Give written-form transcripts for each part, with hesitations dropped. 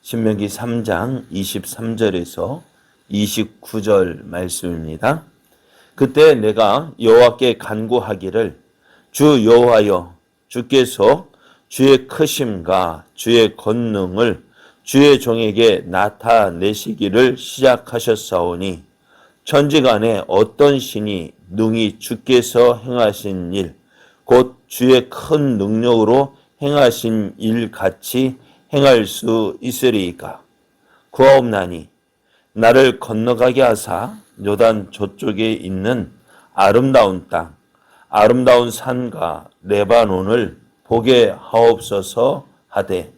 신명기 3장 23절에서 29절 말씀입니다. 그때 내가 여호와께 간구하기를 주 여호와여, 주께서 주의 크심과 주의 권능을 주의 종에게 나타내시기를 시작하셨사오니 천지간에 어떤 신이 능히 주께서 행하신 일, 곧 주의 큰 능력으로 행하신 일 같이 행할 수 있으리이까. 구하옵나니 나를 건너가게 하사 요단 저쪽에 있는 아름다운 땅, 아름다운 산과 레바논을 보게 하옵소서 하되,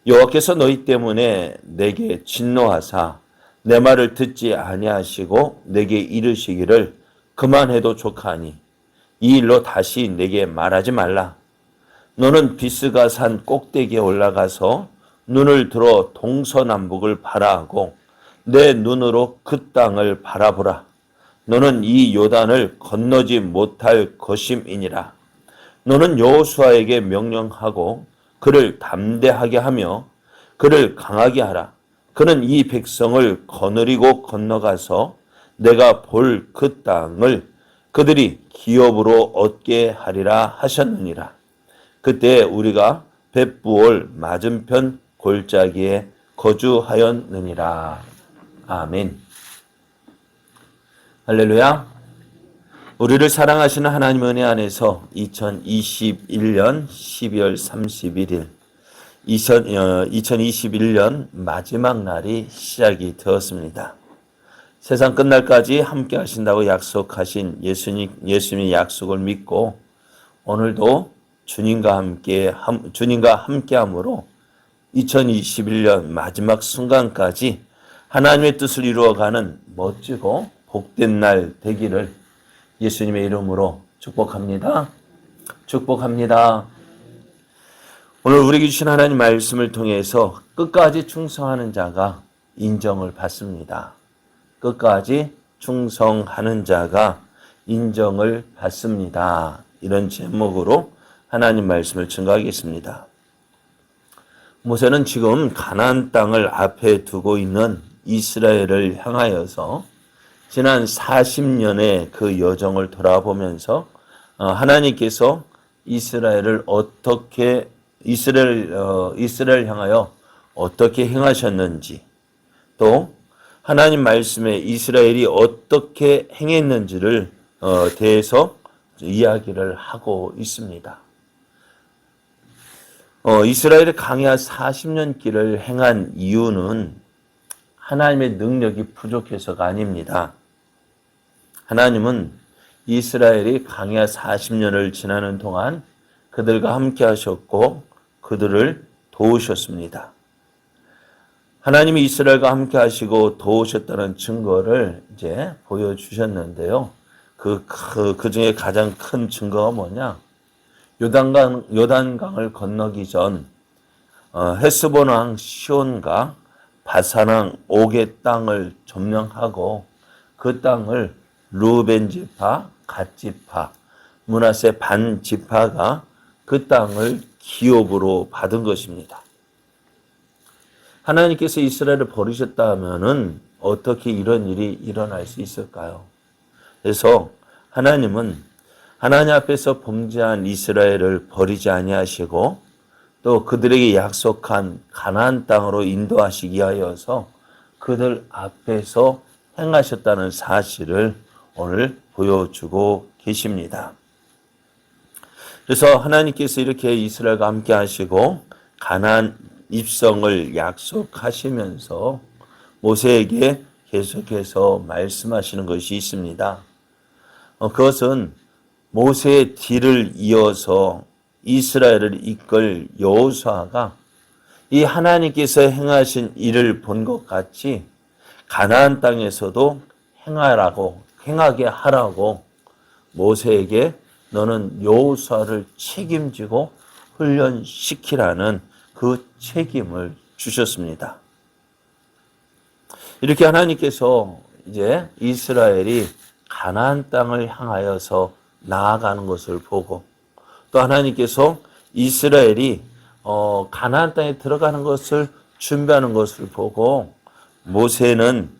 여호와께서 너희 때문에 내게 진노하사 내 말을 듣지 아니하시고 내게 이르시기를 그만해도 좋하니 이 일로 다시 내게 말하지 말라. 너는 비스가 산 꼭대기에 올라가서 눈을 들어 동서남북을 바라하고 내 눈으로 그 땅을 바라보라. 너는 이 요단을 건너지 못할 것임이니라. 너는 여호수아에게 명령하고 그를 담대하게 하며 그를 강하게 하라. 그는 이 백성을 거느리고 건너가서 내가 볼 그 땅을 그들이 기업으로 얻게 하리라 하셨느니라. 그때 우리가 벳부올 맞은편 골짜기에 거주하였느니라. 아멘. 할렐루야. 우리를 사랑하시는 하나님 은혜 안에서 2021년 12월 31일 2021년 마지막 날이 시작이 되었습니다. 세상 끝날까지 함께 하신다고 약속하신 예수님의 약속을 믿고 오늘도 주님과 함께함으로 2021년 마지막 순간까지 하나님의 뜻을 이루어가는 멋지고 복된 날 되기를 예수님의 이름으로 축복합니다. 축복합니다. 오늘 우리에게 주신 하나님 말씀을 통해서 끝까지 충성하는 자가 인정을 받습니다. 끝까지 충성하는 자가 인정을 받습니다. 이런 제목으로 하나님 말씀을 증거하겠습니다. 모세는 지금 가나안 땅을 앞에 두고 있는 이스라엘을 향하여서 지난 40년의 그 여정을 돌아보면서 하나님께서 이스라엘을 향하여 어떻게 행하셨는지, 또 하나님 말씀에 이스라엘이 어떻게 행했는지를 대해서 이야기를 하고 있습니다. 이스라엘이 광야 40년 길을 행한 이유는 하나님의 능력이 부족해서가 아닙니다. 하나님은 이스라엘이 광야 40년을 지나는 동안 그들과 함께 하셨고 그들을 도우셨습니다. 하나님이 이스라엘과 함께 하시고 도우셨다는 증거를 이제 보여주셨는데요. 그 중에 가장 큰 증거가 뭐냐? 요단강을 건너기 전 헤스본 왕 시온과 바산 왕 옥의 땅을 점령하고 그 땅을 르우벤 지파, 갓 지파, 므낫세 반 지파가 그 땅을 기업으로 받은 것입니다. 하나님께서 이스라엘을 버리셨다면은 어떻게 이런 일이 일어날 수 있을까요? 그래서 하나님은 하나님 앞에서 범죄한 이스라엘을 버리지 아니하시고 또 그들에게 약속한 가나안 땅으로 인도하시기 위하여서 그들 앞에서 행하셨다는 사실을 오늘 보여주고 계십니다. 그래서 하나님께서 이렇게 이스라엘과 함께 하시고 가나안 입성을 약속하시면서 모세에게 계속해서 말씀하시는 것이 있습니다. 그것은 모세의 뒤를 이어서 이스라엘을 이끌 여호수아가 이 하나님께서 행하신 일을 본 것 같이 가나안 땅에서도 행하게 하라고 모세에게 너는 여호수아를 책임지고 훈련시키라는 그 책임을 주셨습니다. 이렇게 하나님께서 이제 이스라엘이 가나안 땅을 향하여서 나아가는 것을 보고 또 하나님께서 이스라엘이 가나안 땅에 들어가는 것을 준비하는 것을 보고 모세는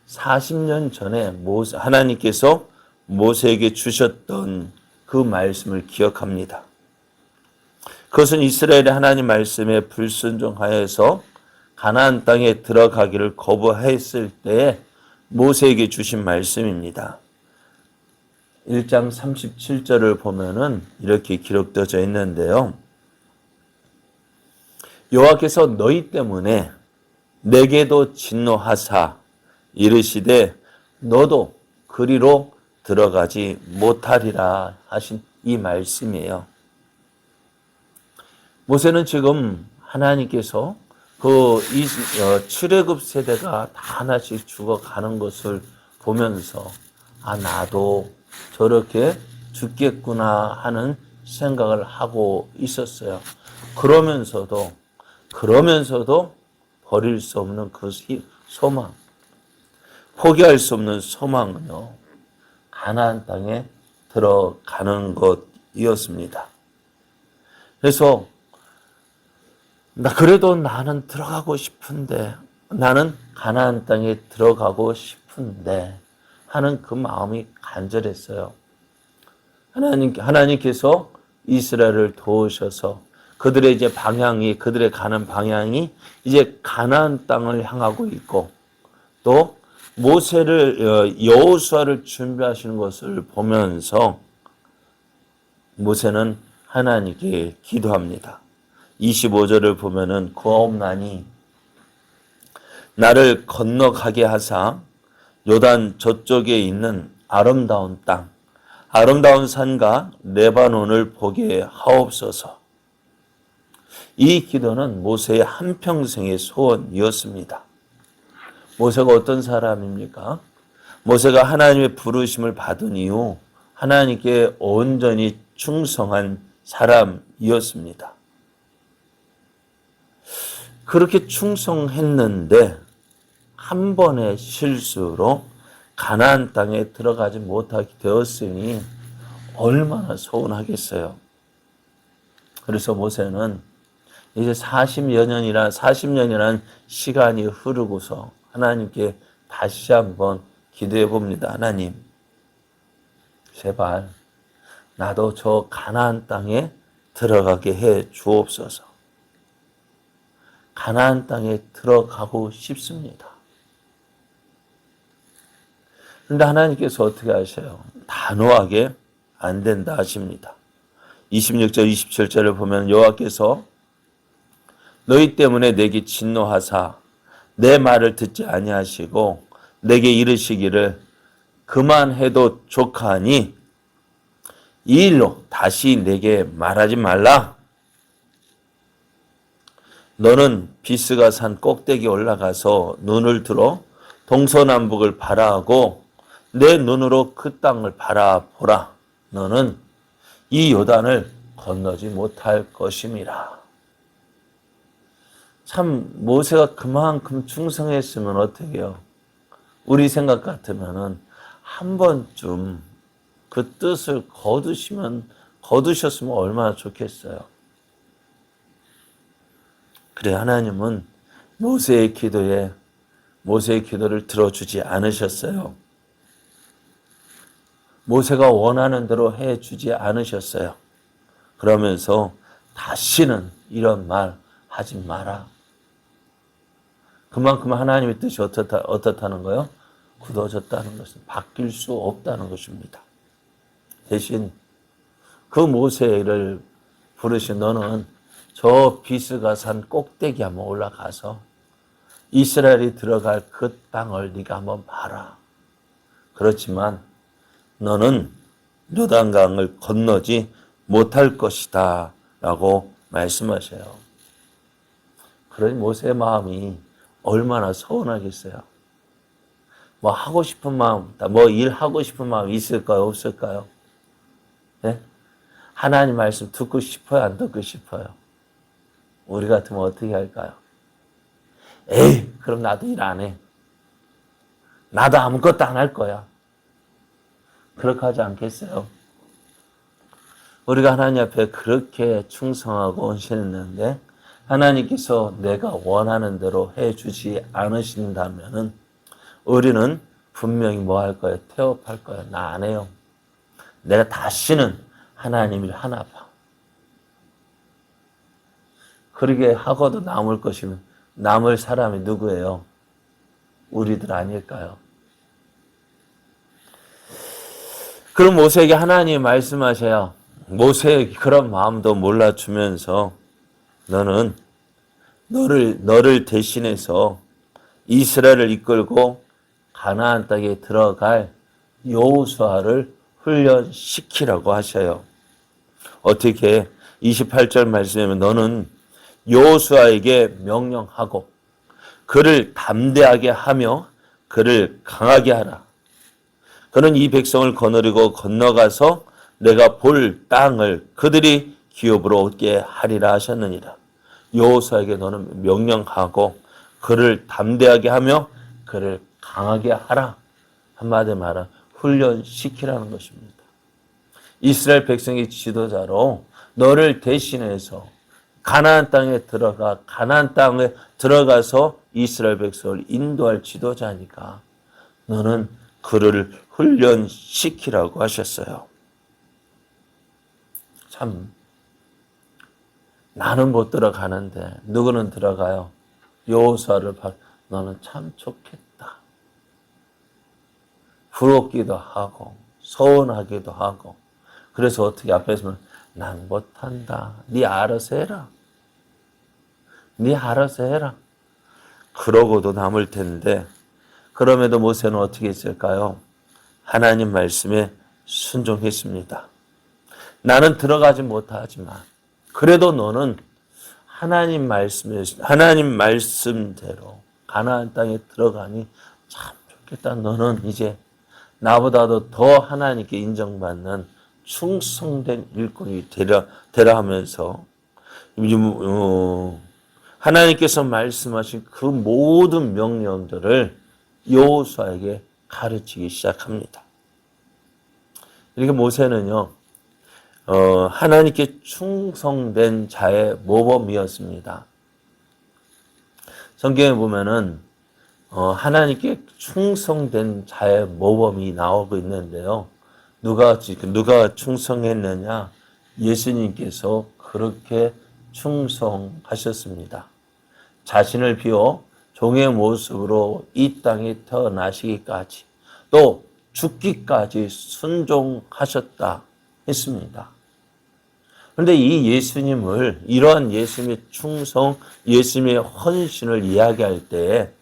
40년 전에 하나님께서 모세에게 주셨던 그 말씀을 기억합니다. 그것은 이스라엘이 하나님 말씀에 불순종하여서 가나안 땅에 들어가기를 거부했을 때 모세에게 주신 말씀입니다. 1장 37절을 보면은 이렇게 기록되어져 있는데요. 여호와께서 너희 때문에 내게도 진노하사 이르시되 너도 그리로 들어가지 못하리라 하신 이 말씀이에요. 모세는 지금 하나님께서 출애굽 세대가 다 하나씩 죽어가는 것을 보면서 나도 저렇게 죽겠구나 하는 생각을 하고 있었어요. 그러면서도 버릴 수 없는 그 소망, 포기할 수 없는 소망은요, 가나안 땅에 들어가는 것이었습니다. 그래서 그래도 나는 들어가고 싶은데, 나는 가나안 땅에 들어가고 싶은데 하는 그 마음이 간절했어요. 하나님께서 이스라엘을 도우셔서 그들의 그들의 가는 방향이 이제 가나안 땅을 향하고 있고, 또 여호수아를 준비하시는 것을 보면서 모세는 하나님께 기도합니다. 25절을 보면은 구하옵나니 나를 건너가게 하사 요단 저쪽에 있는 아름다운 땅, 아름다운 산과 레바논을 보게 하옵소서. 이 기도는 모세의 한평생의 소원이었습니다. 모세가 어떤 사람입니까? 모세가 하나님의 부르심을 받은 이후 하나님께 온전히 충성한 사람이었습니다. 그렇게 충성했는데 한 번의 실수로 가나안 땅에 들어가지 못하게 되었으니 얼마나 서운하겠어요. 그래서 모세는 이제 40년이라는 시간이 흐르고서 하나님께 다시 한번 기도해 봅니다. 하나님, 제발 나도 저 가나안 땅에 들어가게 해 주옵소서. 가나안 땅에 들어가고 싶습니다. 그런데 하나님께서 어떻게 하셔요? 단호하게 안 된다 하십니다. 26절, 27절을 보면 여호와께서 너희 때문에 내게 진노하사 내 말을 듣지 아니하시고 내게 이르시기를 그만해도 족하니 이 일로 다시 내게 말하지 말라. 너는 비스가 산 꼭대기에 올라가서 눈을 들어 동서남북을 바라하고 내 눈으로 그 땅을 바라보라. 너는 이 요단을 건너지 못할 것임이라. 참 모세가 그만큼 충성했으면 어떻게 해요? 우리 생각 같으면은 한 번쯤 그 뜻을 거두셨으면 얼마나 좋겠어요. 그래, 하나님은 모세의 기도를 들어주지 않으셨어요. 모세가 원하는 대로 해주지 않으셨어요. 그러면서 다시는 이런 말 하지 마라. 그만큼 하나님의 뜻이 어떻다는 거예요? 굳어졌다는 것은 바뀔 수 없다는 것입니다. 대신 그 모세를 부르신 너는 저 비스가 산 꼭대기 한번 올라가서 이스라엘이 들어갈 그 땅을 네가 한번 봐라. 그렇지만 너는 요단강을 건너지 못할 것이다 라고 말씀하셔요. 그러니 모세의 마음이 얼마나 서운하겠어요. 하고 싶은 마음, 일하고 싶은 마음 있을까요? 없을까요? 네? 하나님 말씀 듣고 싶어요? 안 듣고 싶어요? 우리 같으면 어떻게 할까요? 에이, 그럼 나도 일 안 해. 나도 아무것도 안 할 거야. 그렇게 하지 않겠어요? 우리가 하나님 앞에 그렇게 충성하고 헌신했는데 하나님께서 내가 원하는 대로 해주지 않으신다면은 우리는 분명히 뭐 할 거예요? 태업할 거예요. 나 안 해요. 내가 다시는 하나님 일 하나 봐. 그러게 하고도 남을 것이면 남을 사람이 누구예요? 우리들 아닐까요? 그럼 모세에게 하나님이 말씀하셔야 모세의 그런 마음도 몰라주면서 너는 너를 대신해서 이스라엘을 이끌고 가나안 땅에 들어갈 여호수아를 훈련시키라고 하셔요. 어떻게 28절 말씀에 보면 너는 여호수아에게 명령하고 그를 담대하게 하며 그를 강하게 하라. 그는 이 백성을 거느리고 건너가서 내가 볼 땅을 그들이 기업으로 얻게 하리라 하셨느니라. 여호수아에게 너는 명령하고 그를 담대하게 하며 그를 강하게 하라. 한마디 말하면 훈련시키라는 것입니다. 이스라엘 백성의 지도자로 너를 대신해서 가나안 땅에 들어가서 이스라엘 백성을 인도할 지도자니까 너는 그를 훈련시키라고 하셨어요. 참 나는 못 들어가는데 누구는 들어가요? 여호수아를 봐. 너는 참 좋겠다. 부럽기도 하고 서운하기도 하고 그래서 어떻게 앞에서 난 못한다. 네 알아서 해라. 네 알아서 해라. 그러고도 남을 텐데 그럼에도 모세는 어떻게 했을까요? 하나님 말씀에 순종했습니다. 나는 들어가지 못하지만 그래도 너는 하나님 말씀대로 가나안 땅에 들어가니 참 좋겠다. 너는 이제 나보다도 더 하나님께 인정받는 충성된 일꾼이 되라 하면서 하나님께서 말씀하신 그 모든 명령들을 여호수아에게 가르치기 시작합니다. 이렇게 모세는요, 하나님께 충성된 자의 모범이었습니다. 성경에 보면은 하나님께 충성된 자의 모범이 나오고 있는데요. 누가 충성했느냐? 예수님께서 그렇게 충성하셨습니다. 자신을 비워 종의 모습으로 이 땅에 태어나시기까지 또 죽기까지 순종하셨다 했습니다. 그런데 이 예수님을 이러한 예수님의 충성, 예수님의 헌신을 이야기할 때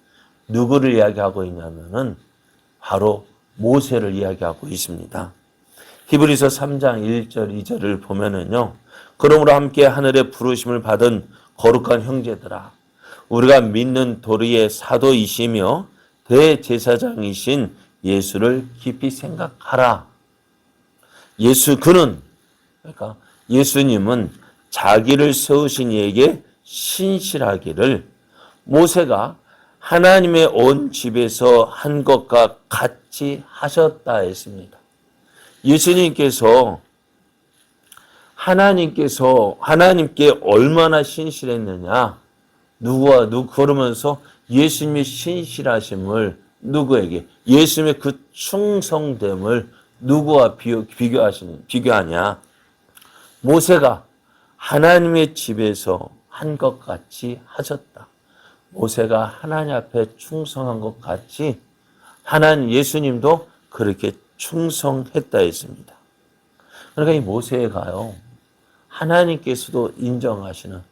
누구를 이야기하고 있냐면은 바로 모세를 이야기하고 있습니다. 히브리서 3장 1절 2절을 보면은요. 그러므로 함께 하늘의 부르심을 받은 거룩한 형제들아 우리가 믿는 도리의 사도이시며 대제사장이신 예수를 깊이 생각하라. 그러니까 예수님은 자기를 세우신 이에게 신실하기를 모세가 하나님의 온 집에서 한 것과 같이 하셨다 했습니다. 예수님께서 하나님께 얼마나 신실했느냐. 그러면서 예수님의 신실하심을 누구에게? 예수님의 그 충성됨을 누구와 비교하냐? 모세가 하나님의 집에서 한 것 같이 하셨다. 모세가 하나님 앞에 충성한 것 같이 예수님도 그렇게 충성했다 했습니다. 그러니까 이 모세가요, 하나님께서도 인정하시는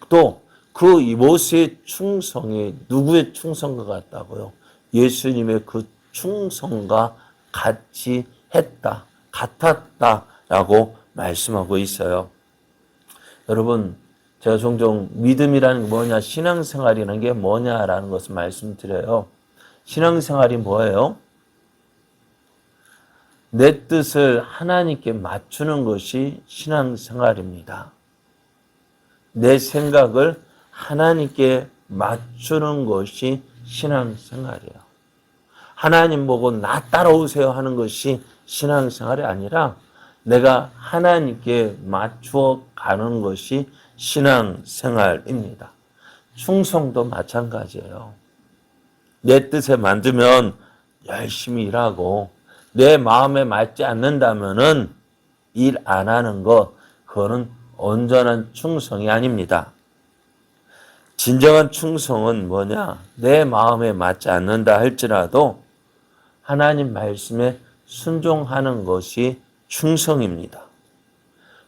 또 그 모세의 충성이 누구의 충성과 같다고요? 예수님의 그 충성과 같이 같았다라고 말씀하고 있어요. 여러분, 제가 종종 믿음이라는 게 뭐냐, 신앙생활이라는 게 뭐냐라는 것을 말씀드려요. 신앙생활이 뭐예요? 내 뜻을 하나님께 맞추는 것이 신앙생활입니다. 내 생각을 하나님께 맞추는 것이 신앙생활이에요. 하나님 보고 나 따라오세요 하는 것이 신앙생활이 아니라 내가 하나님께 맞추어 가는 것이 신앙생활입니다. 충성도 마찬가지예요. 내 뜻에 맞으면 열심히 일하고 내 마음에 맞지 않는다면은 일 안 하는 것, 그거는 온전한 충성이 아닙니다. 진정한 충성은 뭐냐? 내 마음에 맞지 않는다 할지라도 하나님 말씀에 순종하는 것이 충성입니다.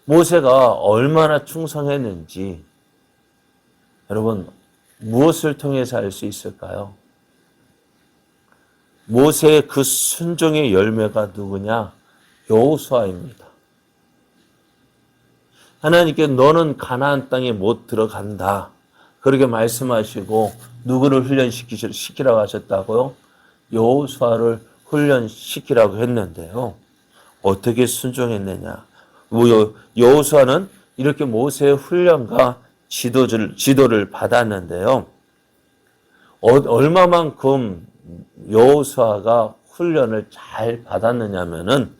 모세가 얼마나 충성했는지 여러분 무엇을 통해서 알 수 있을까요? 모세의 그 순종의 열매가 누구냐? 여호수아입니다. 하나님께 너는 가나안 땅에 못 들어간다, 그렇게 말씀하시고 누구를 훈련시키라고 하셨다고요? 여호수아를 훈련시키라고 했는데요. 어떻게 순종했느냐? 여호수아는 이렇게 모세의 훈련과 지도를 받았는데요. 얼마만큼 여호수아가 훈련을 잘 받았느냐면은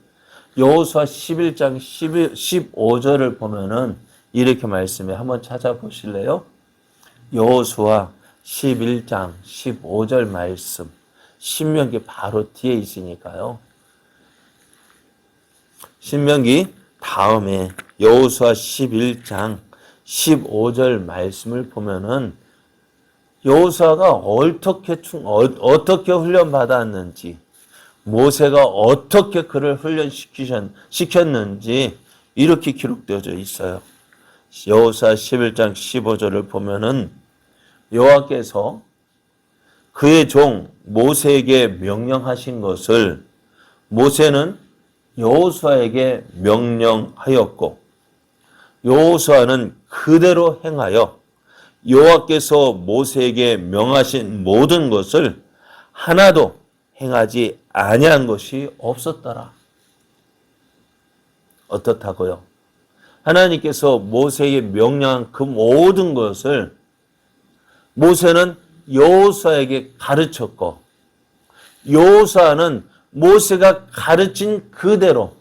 여호수아 11장 15절을 보면은 이렇게 말씀해. 한번 찾아보실래요? 여호수아 11장 15절 말씀. 신명기 바로 뒤에 있으니까요. 신명기 다음에 여호수아 11장 15절 말씀을 보면은 여호수아가 어떻게 훈련받았는지, 모세가 어떻게 그를 훈련시켰는지 이렇게 기록되어져 있어요. 여호수아 11장 15절을 보면은 여호와께서 그의 종 모세에게 명령하신 것을 모세는 여호수아에게 명령하였고 여호수아는 그대로 행하여 여호와께서 모세에게 명하신 모든 것을 하나도 행하지 아니한 것이 없었더라. 어떻다고요? 하나님께서 모세에게 명령한 그 모든 것을 모세는 여호수아에게 가르쳤고 여호수아는 모세가 가르친 그대로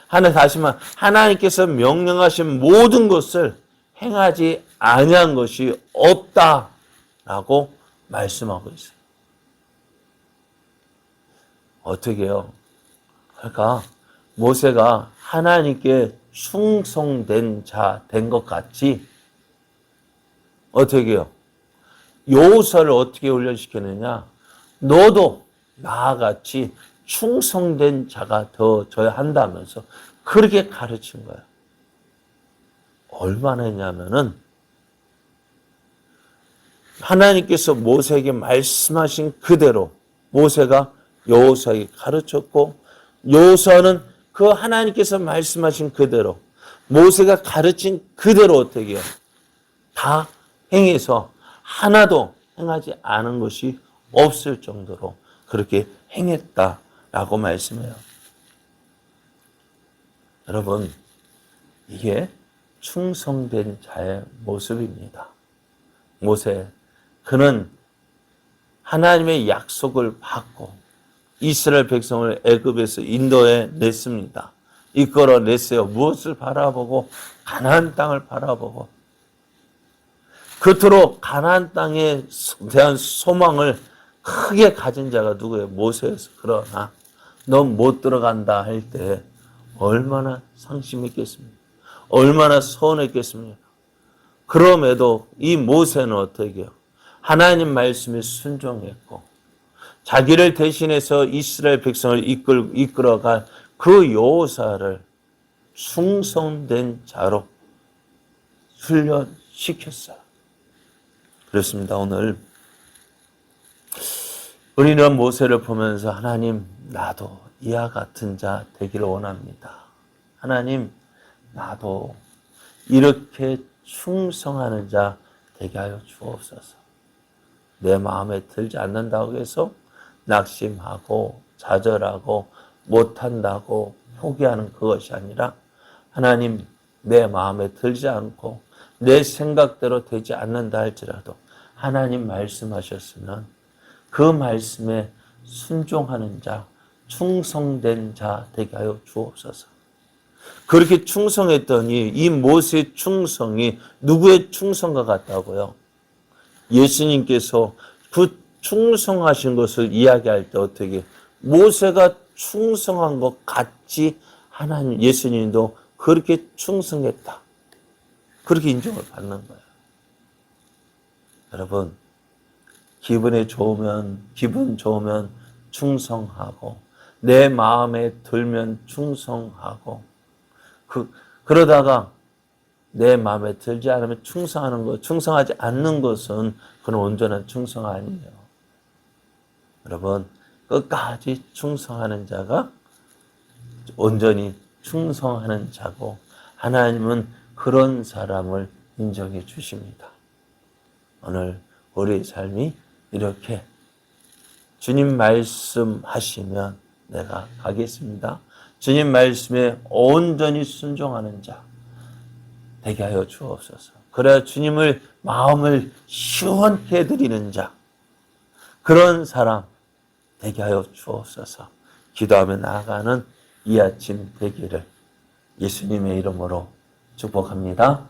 다시 말해 하나님께서 명령하신 모든 것을 행하지 아니한 것이 없다라고 말씀하고 있어요. 어떻게 해요? 그러니까 모세가 하나님께 충성된 자 된 것 같이 어떻게 해요? 여호수아를 어떻게 훈련시켰느냐? 너도 나와 같이 충성된 자가 되어야 한다면서 그렇게 가르친 거예요. 얼마나 했냐면은 하나님께서 모세에게 말씀하신 그대로 모세가 여호수아에게 가르쳤고 여호수아는 그 하나님께서 말씀하신 그대로 모세가 가르친 그대로 어떻게 해요? 다 행해서 하나도 행하지 않은 것이 없을 정도로 그렇게 행했다라고 말씀해요. 여러분, 이게 충성된 자의 모습입니다. 모세, 그는 하나님의 약속을 받고 이스라엘 백성을 애굽에서 인도해 냈습니다. 이끌어 냈어요. 무엇을 바라보고? 가나안 땅을 바라보고. 그토록 가나안 땅에 대한 소망을 크게 가진 자가 누구예요? 모세였어. 그러나 넌 못 들어간다 할 때 얼마나 상심했겠습니까? 얼마나 서운했겠습니까? 그럼에도 이 모세는 어떻게 해요? 하나님 말씀에 순종했고 자기를 대신해서 이스라엘 백성을 이끌어갈 그 여호수아를 충성된 자로 훈련시켰어요. 그렇습니다. 오늘 우리는 모세를 보면서 하나님, 나도 이와 같은 자 되기를 원합니다. 하나님, 나도 이렇게 충성하는 자 되게 하여 주옵소서. 내 마음에 들지 않는다고 해서 낙심하고 좌절하고 못한다고 포기하는 그것이 아니라 하나님, 내 마음에 들지 않고 내 생각대로 되지 않는다 할지라도 하나님 말씀하셨으면 그 말씀에 순종하는 자, 충성된 자 되게 하여 주옵소서. 그렇게 충성했더니 이 모세의 충성이 누구의 충성과 같다고요? 예수님께서 그 충성하신 것을 이야기할 때 어떻게 모세가 충성한 것 같이 하나님 예수님도 그렇게 충성했다. 그렇게 인정을 받는 거예요. 여러분, 기분 좋으면 충성하고 내 마음에 들면 충성하고 그러다가 내 마음에 들지 않으면 충성하지 않는 것은 그건 온전한 충성 아니에요. 여러분, 끝까지 충성하는 자가 온전히 충성하는 자고 하나님은 그런 사람을 인정해 주십니다. 오늘 우리의 삶이 이렇게 주님 말씀하시면 내가 가겠습니다. 주님 말씀에 온전히 순종하는 자 되게 하여 주옵소서. 그래야 주님을 마음을 시원케 해드리는 자 그런 사람 되게 하여 주옵소서. 기도하며 나아가는 이 아침 되기를 예수님의 이름으로 축복합니다.